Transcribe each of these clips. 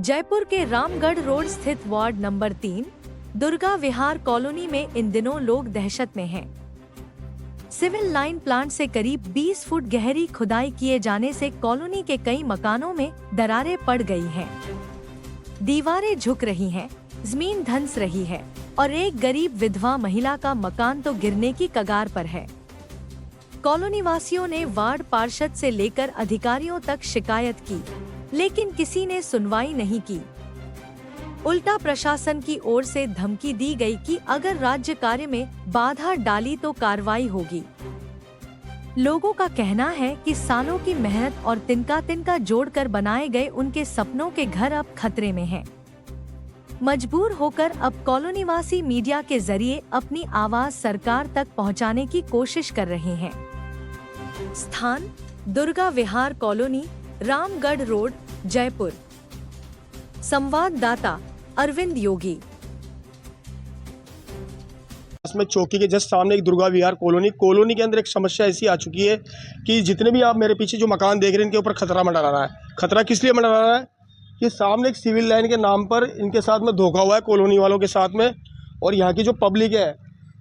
जयपुर के रामगढ़ रोड स्थित ward number 3 Durga विहार colony में इन दिनों लोग दहशत में हैं। सिविल लाइन प्लांट से करीब 20 फुट गहरी खुदाई किए जाने से कॉलोनी के कई मकानों में दरारें पड़ गई हैं। दीवारें झुक रही हैं, जमीन धंस रही है और एक गरीब विधवा महिला का मकान तो गिरने की कगार पर है। कॉलोनी वासियों ने वार्ड पार्षद से लेकर अधिकारियों तक शिकायत की, लेकिन किसी ने सुनवाई नहीं की। उल्टा प्रशासन की ओर से धमकी दी गई कि अगर राज्य कार्य में बाधा डाली तो कार्रवाई होगी। लोगों का कहना है कि सालों की मेहनत और तिनका तिनका जोड़कर बनाए गए उनके सपनों के घर अब खतरे में हैं। मजबूर होकर अब कॉलोनी वासी मीडिया के जरिए अपनी आवाज सरकार तक पहुंचाने की कोशिश कर रहे हैं। स्थान: दुर्गा विहार कॉलोनी, रामगढ़ रोड, जयपुर। संवाददाता अरविंद योगी। इसमें चौकी के जस्ट सामने एक दुर्गा विहार कॉलोनी के अंदर एक समस्या ऐसी आ चुकी है कि जितने भी आप मेरे पीछे जो मकान देख रहे हैं इनके ऊपर खतरा मंडरा रहा है। खतरा किस लिए मंडरा रहा है कि सामने एक सिविल लाइन के नाम पर इनके साथ में धोखा हुआ है कॉलोनी वालों के साथ में, और यहाँ की जो पब्लिक है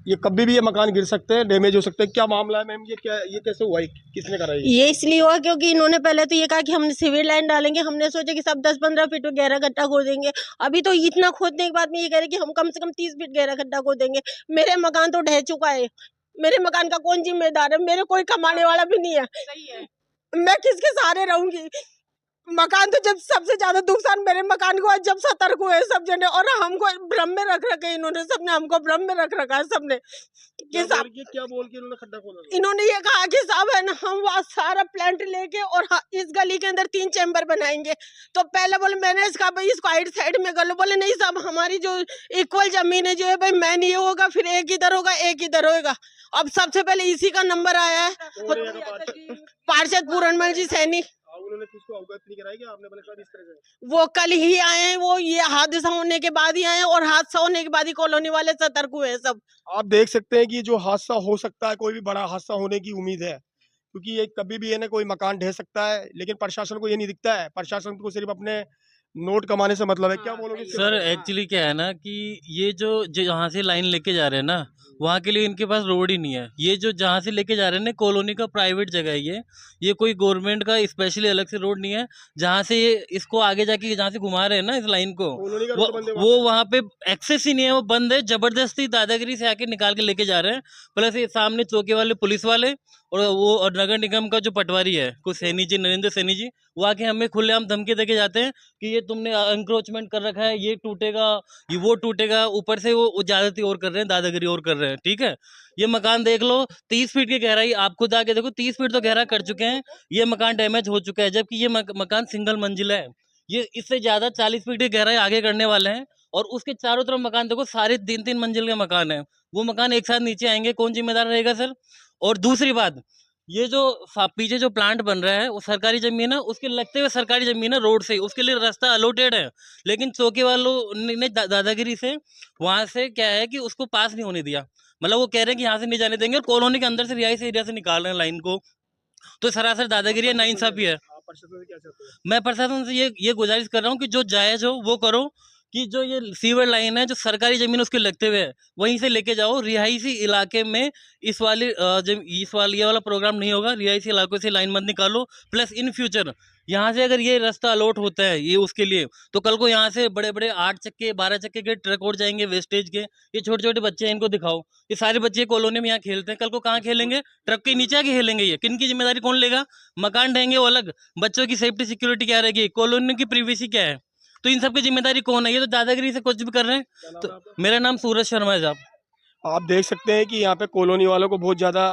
ये कभी भी ये मकान गिर सकते हैं, डैमेज हो सकते हैं। क्या मामला है मैम, ये कैसे हुआ है, किसने करा ये इसलिए हुआ क्योंकि इन्होंने पहले तो ये कहा कि हम सिविल लाइन डालेंगे। हमने सोचा कि सब 10-15 फीट गहरा गड्ढा खोदेंगे। अभी तो इतना खोदने के बाद में ये कह रहे कि हम कम से कम 30 फीट गहरा गड्ढा खोदेंगे। मेरे मकान तो ढह चुका है, मेरे मकान का कौन जिम्मेदार है? मेरे कोई कमाने वाला भी नहीं है। सही है। मैं किसके सहारे रहूंगी? मकान तो जब सबसे ज्यादा नुकसान मेरे मकान को जब सतर्क हुए सब जने, और हमको भ्रम में रख रखा है इन्होंने, सबने हमको भ्रम में रख रखा है सबने। क्या बोल के इन्होंने खड्डा खोदा? इन्होंने ये कहा कि साहब है ना, हम वहाँ सारा प्लांट लेके और इस गली के अंदर 3 चैम्बर बनाएंगे। तो पहले बोले, मैंने इसका भाई इसको साइड में कर लो। बोले नहीं साहब, हमारी जो इक्वल जमीन है जो है भाई, मैन ये होगा, फिर एक इधर होगा एक इधर होगा। अब सबसे पहले इसी का नंबर आया है पार्षद पूरनमल जी सैनी। उन्होंने किसको अवगत नहीं कराया कि आपने बोला इस तरह से? वो कल ही आए हैं, वो ये हादसा होने के बाद ही आए हैं, और हादसा होने के बाद ही कॉलोनी वाले सतर्क हुए हैं सब। आप देख सकते हैं कि जो हादसा हो सकता है, कोई भी बड़ा हादसा होने की उम्मीद है, क्योंकि ये कभी भी है ना कोई मकान ढह सकता है, लेकिन प्रशासन को ये नहीं दिखता है। प्रशासन को सिर्फ अपने नोट कमाने से मतलब है। क्या बोलोगे सर? एक्चुअली क्या है ना कि ये जो जहाँ से लाइन लेके जा रहे हैं ना, वहाँ के लिए इनके पास रोड ही नहीं है। ये जो जहाँ से लेके जा रहे हैं ना, कॉलोनी का प्राइवेट जगह है ये कोई गवर्नमेंट का स्पेशली अलग से रोड नहीं है। जहाँ से ये इसको आगे जाके जहाँ से घुमा रहे हैं ना इस लाइन को, वो वहाँ पे एक्सेस ही नहीं है, वो बंद है। जबरदस्ती दादागिरी से आके निकाल के लेके जा रहे हैं। प्लस ये सामने चौकी वाले पुलिस वाले और नगर निगम का जो पटवारी है कुछ सैनी जी, नरेंद्र सैनी जी, वो आके हमें खुलेआम धमकी देके जाते हैं कि ये तुमने एंक्रोचमेंट कर रखा है, ये टूटेगा, ये वो टूटेगा। ऊपर से वो ज्यादती और कर रहे हैं, दादागिरी और कर रहे हैं। ठीक है, ये मकान देख लो, 30 फीट की गहराई, आप खुद आके देखो, 30 फीट तो गहरा कर चुके हैं। ये मकान डैमेज हो चुका है, जबकि ये मकान सिंगल मंजिल है। ये इससे ज्यादा 40 फीट की गहराई आगे करने वाले हैं, और उसके चारों तरफ मकान देखो, सारे 3-3 मंजिल के मकान है। वो मकान एक साथ नीचे आएंगे, कौन जिम्मेदार रहेगा सर? और दूसरी बात, ये जो पीछे जो प्लांट बन रहा है वो सरकारी जमीन है, उसके लगते हुए सरकारी जमीन है रोड से, उसके लिए रास्ता अलॉटेड है। लेकिन चौकी वालों ने दादागिरी से वहां से क्या है कि उसको पास नहीं होने दिया। मतलब वो कह रहे हैं कि यहाँ से नहीं जाने देंगे, और कॉलोनी के अंदर से रिहायशी एरिया से निकाल रहे हैं लाइन को। तो सरासर दादागिरी है, नाइंसाफी है। मैं प्रशासन से ये गुजारिश कर रहा हूँ कि जो जायज हो वो करो, कि जो ये सीवर लाइन है जो सरकारी जमीन उसके लगते हुए है, वहीं से लेके जाओ। रिहायशी इलाके में इस ये वाला प्रोग्राम नहीं होगा। रिहायशी इलाकों से लाइन मत निकालो। प्लस इन फ्यूचर यहाँ से अगर ये रास्ता अलॉट होता है ये उसके लिए, तो कल को यहाँ से बड़े बड़े 8 चक्के 12 चक्के के ट्रक उड़ जाएंगे वेस्टेज के। ये छोटे छोटे बच्चे हैं, इनको दिखाओ। ये सारे बच्चे कॉलोनी में यहाँ खेलते हैं, कल को कहाँ खेलेंगे? ट्रक के नीचे आके खेलेंगे। ये किन की जिम्मेदारी कौन लेगा? मकान ढहेंगे वो अलग, बच्चों की सेफ्टी सिक्योरिटी क्या रहेगी? कॉलोनी की प्रिवेसी क्या है? तो इन सब की जिम्मेदारी कौन है? ये तो दादागिरी से कुछ भी कर रहे हैं। तो मेरा नाम सूरज शर्मा है साहब। आप देख सकते हैं कि यहाँ पे कॉलोनी वालों को बहुत ज्यादा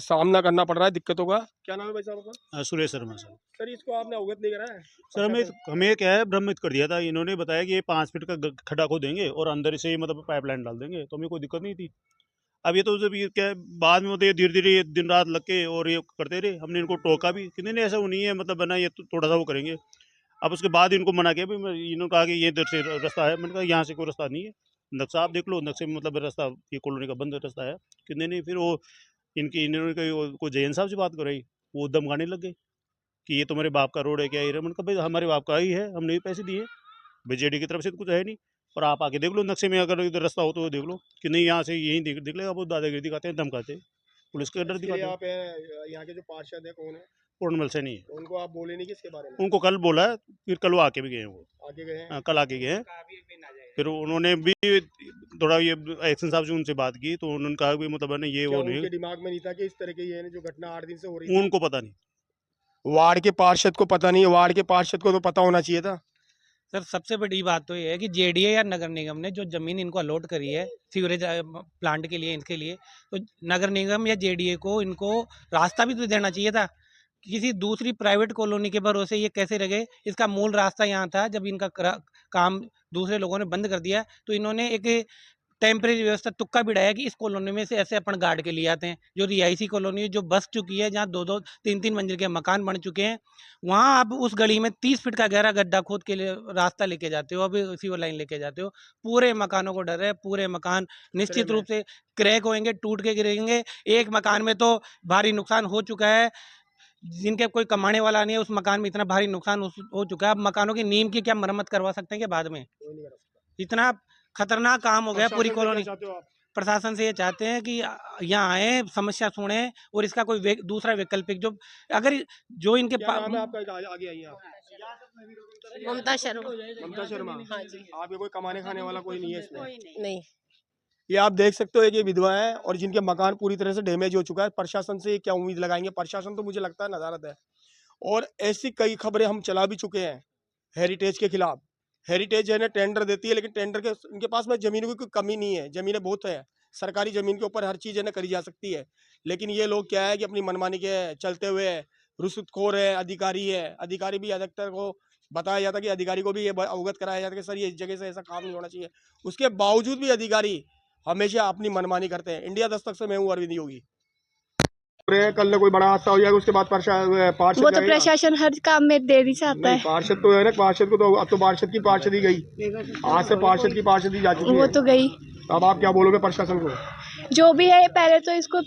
सामना करना पड़ रहा है दिक्कतों का। क्या नाम है भाई साहब आपका? सुरेश शर्मा सर। सर इसको आपने अवगत नहीं कराया? सर हमें क्या है, भ्रमित कर दिया था। इन्होंने बताया कि ये 5 फीट का खड्डा खोदेंगे और अंदर से मतलब पाइपलाइन डाल देंगे, तो हमें कोई दिक्कत नहीं थी। अब ये तो जब ये क्या है, बाद में मतलब ये धीरे धीरे दिन रात लग के और ये करते रहे। हमने इनको टोका भी कि नहीं ऐसा नहीं है, मतलब बना ये थोड़ा सा वो करेंगे। अब उसके बाद इनको मना किया भी, इन्होंने कहा कि ये इधर से रास्ता है। मैंने कहा यहाँ से कोई रास्ता नहीं है, नक्शा आप देख लो, नक्शे में मतलब रास्ता ये कॉलोनी का बंद रास्ता है कि नहीं। फिर वो इन्होंने को जयन साहब से बात कराई, वो धमकाने लग गए कि ये तुम्हारे बाप का रोड है क्या? ये मैंने कहा भाई हमारे बाप का ही है, हमने भी पैसे दिए, बीजेडी की तरफ से तो कुछ है नहीं। और आप आके देख लो नक्शे में, अगर इधर रास्ता हो तो देख लो कि नहीं, यहाँ से यहीं दिख लेगा। वो दादागिरी दिखाते हैं, धमकाते हैं, पुलिस का डर इसके लिए दिखाते हैं। आप यहाँ के जो पार्षद है कौन है, पूर्णमल से नहीं है, उनको आप बोले नहीं कि इसके बारे में? उनको कल बोला है, फिर कल वो आके भी गए हैं। वो आगे गए हैं? हाँ, कल आके गए हैं। फिर उन्होंने भी थोड़ा ये एक्शन साहब से उनसे बात की, तो उन्होंने कहा कि मतलब है ना, ये क्या वो उनके नहीं, दिमाग में नहीं था कि इस तरह की ये जो घटना 8 दिन से हो रही है? उनको पता नहीं। वार्ड के पार्षद को पता नहीं है? वार्ड के पार्षद को तो पता होना चाहिए था। सर सबसे बड़ी बात तो ये है कि जेडीए या नगर निगम ने जो जमीन इनको अलॉट करी है सीवरेज प्लांट के लिए, इनके लिए, तो नगर निगम या जेडीए को इनको रास्ता भी तो देना चाहिए था। किसी दूसरी प्राइवेट कॉलोनी के भरोसे ये कैसे रह गए? इसका मूल रास्ता यहाँ था। जब इनका काम दूसरे लोगों ने बंद कर दिया तो इन्होंने एक टेम्परेरी व्यवस्था तुक्का बिड़ाया कि इस कॉलोनी में से ऐसे अपन गार्ड के लिए आते हैं। जो रिहायशी कॉलोनी जो बस चुकी है, जहाँ 2-2, 3-3 मंजिल के मकान बन चुके हैं, वहाँ आप उस गली में 30 फीट का गहरा गड्ढा खोद के लिए रास्ता लेके जाते हो, अभी सीवर लाइन लेके जाते हो। पूरे मकानों को डर है, पूरे मकान निश्चित रूप से क्रैक होंगे, टूट के गिरेंगे। एक मकान में तो भारी नुकसान हो चुका है, जिनके कोई कमाने वाला नहीं है, उस मकान में इतना भारी नुकसान हो चुका है। अब मकानों की नींव की क्या मरम्मत करवा सकते हैं कि बाद में? इतना खतरनाक काम हो गया पूरी कॉलोनी। प्रशासन से ये चाहते हैं कि यहाँ आए, समस्या सुने और इसका कोई दूसरा वैकल्पिक जो, अगर जो इनके क्या नाम है आपका? आगे आइए आप। ममता शर्मा। ममता शर्मा, हाँ जी। आपके कोई कमाने खाने वाला कोई नहीं है इसमें? नहीं। ये आप देख सकते हो, एक ये विधवा है और जिनके मकान पूरी तरह से डैमेज हो चुका है। प्रशासन से क्या उम्मीद लगाएंगे? प्रशासन तो मुझे लगता है नदारत है। और ऐसी कई खबरें हम चला भी चुके हैं हेरिटेज के खिलाफ। हेरिटेज है ना, टेंडर देती है, लेकिन टेंडर के इनके पास में जमीनों की कोई कमी नहीं है, जमीनें बहुत है। सरकारी जमीन के ऊपर हर चीज़ है ना करी जा सकती है, लेकिन ये लोग क्या है कि अपनी मनमानी के चलते हुए रुश्वतखोर है, अधिकारी है। अधिकारी भी अधिकतर को बताया जाता है कि अधिकारी को भी ये अवगत कराया जाता है कि सर ये इस जगह से ऐसा काम नहीं होना चाहिए। उसके बावजूद भी अधिकारी हमेशा अपनी मनमानी करते हैं। इंडिया दस्तक से मैं हूँ अरविंद योगी। कल ना कोई बड़ा हादसा हो जाएगा, उसके बाद पार्षद वो तो प्रशासन हर काम में देरी से आता है। पार्षद तो है ना, पार्षद को तो अब तो पार्षद की पार्षदी गई, आज से पार्षद की पार्षदी जा चुकी है। वो तो गई। अब आप क्या बोलोगे प्रशासन को? जो भी है पहले तो इसको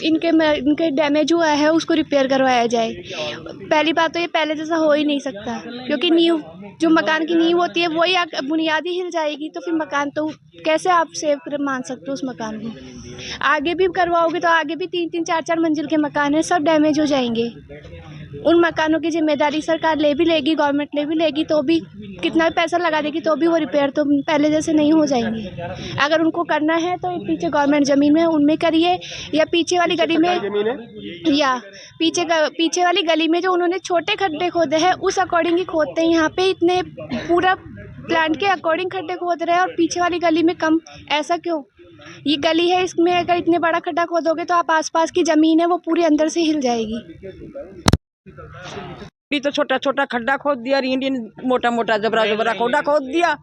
इनके डैमेज हुआ है उसको रिपेयर करवाया जाए। पहली बात तो ये पहले जैसा हो ही नहीं सकता, क्योंकि नींव जो मकान की नींव होती है वही बुनियादी हिल जाएगी तो फिर मकान तो कैसे आप सेव मान सकते हो उस मकान को? आगे भी करवाओगे तो आगे भी 3-3, 4-4 मंजिल के मकान है, सब डैमेज हो जाएंगे। उन मकानों की जिम्मेदारी सरकार ले भी लेगी, गवर्नमेंट ले भी लेगी, तो भी कितना भी पैसा लगा देगी तो भी वो रिपेयर तो पहले जैसे नहीं हो जाएंगे। अगर उनको करना है तो पीछे गवर्नमेंट ज़मीन में उनमें करिए, या पीछे वाली गली में, या पीछे वाली गली में जो उन्होंने छोटे खड्डे खोदे हैं उस अकॉर्डिंग ही खोदते हैं। यहाँ पे इतने पूरा प्लांट के अकॉर्डिंग खड्डे खोद रहे हैं और पीछे वाली गली में कम। ऐसा क्यों? ये गली है, इसमें अगर इतने बड़ा खड्डा खोदोगे तो आप आसपास की ज़मीन है वो पूरी अंदर से हिल जाएगी। तो छोटा छोटा खड्डा खोद दिया, इंडियन मोटा मोटा जबरा जबरा खड्डा खोद दिया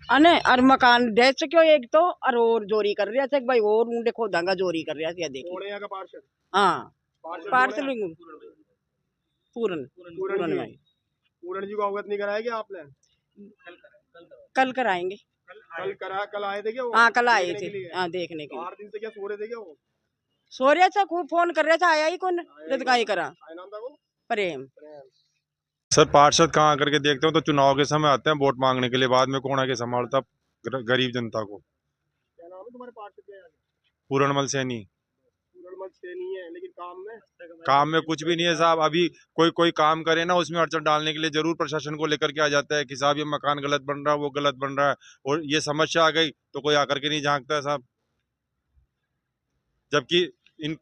अने और मकान ढह क्यों एक तो और जोरी कर रहा था भाई, और मुंडे खोदांगा जोरी कर रहा था। देखिए हाँ, पार्षद पूरण जी को अवगत नहीं कराया क्या आपने? कल कराएंगे। कल आए थे क्या? हाँ कल आए थे, हाँ देखने के लिए। 8 दिन से क्या सो रहे थे क्या वो? सो रहा था, खूब फोन कर रहा था, आया ही कौन? रतकाई करा प्रेम। सर पार्षद कहाँ करके देखते हो तो चुनाव के समय आते हैं वोट मांगने के लिए, बाद में कौन आके संभालता गरीब जनता को। क्या नाम है तुम्हारे पार्षद का? पूरणमल सैनी। पूरणमल सैनी है, लेकिन काम में कुछ भी नहीं है साहब। अभी कोई काम करे ना उसमें अड़चन डालने के लिए जरूर प्रशासन को लेकर के आ जाता है कि साहब ये मकान गलत बन रहा है, वो गलत बन रहा है, और ये समस्या आ गई तो कोई आकर के नहीं झांकता है साहब। जबकि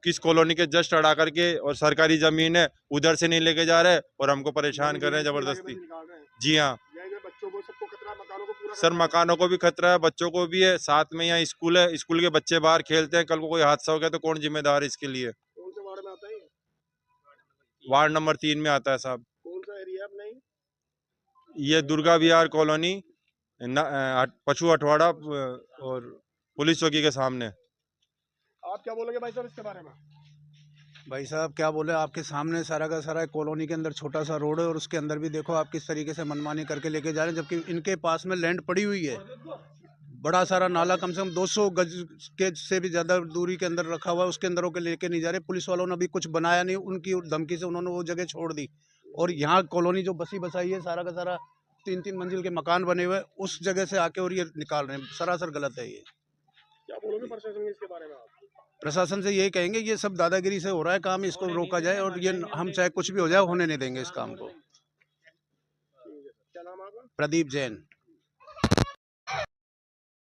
किस कॉलोनी के जस्ट अड़ा करके और सरकारी जमीन है उधर से नहीं लेके जा रहे और हमको परेशान कर रहे हैं जबरदस्ती। जी हाँ सर, मकानों को भी खतरा है, बच्चों को भी है, साथ में यहाँ स्कूल है, स्कूल के बच्चे बाहर खेलते हैं, कल को कोई हादसा हो गया तो कौन जिम्मेदार है इसके लिए? कौन से वार्ड में आता है? वार्ड नंबर 3 में आता है साहब। कौन सा एरिया अपना? ये दुर्गा विहार कॉलोनी, पशु अठवाड़ा और पुलिस चौकी के सामने। आप क्या बोलोगे भाई साहब इसके बारे में? भाई साहब क्या बोले, आपके सामने सारा का सारा कॉलोनी के अंदर छोटा सा रोड है और उसके अंदर भी देखो आप किस तरीके से मनमानी करके लेके जा रहे हैं, जबकि इनके पास में लैंड पड़ी हुई है। बड़ा सारा नाला कम से कम 200 गज के से भी ज़्यादा दूरी के अंदर रखा हुआ है, उसके अंदर होकर लेके नहीं जा रहे। पुलिस वालों ने अभी कुछ बनाया नहीं, उनकी धमकी से उन्होंने वो जगह छोड़ दी। और यहाँ कॉलोनी जो बसी बसाई है सारा का सारा 3-3 मंजिल के मकान बने हुए हैं, उस जगह से आके और ये निकाल रहे हैं। सरासर गलत है ये। क्या बोलोगे प्रशासन इसके बारे में आप? प्रशासन से यही कहेंगे ये सब दादागिरी से हो रहा है काम, इसको रोका जाए और ये हम चाहे कुछ भी हो जाए होने नहीं देंगे इस काम को। क्या नाम है आपका? प्रदीप जैन।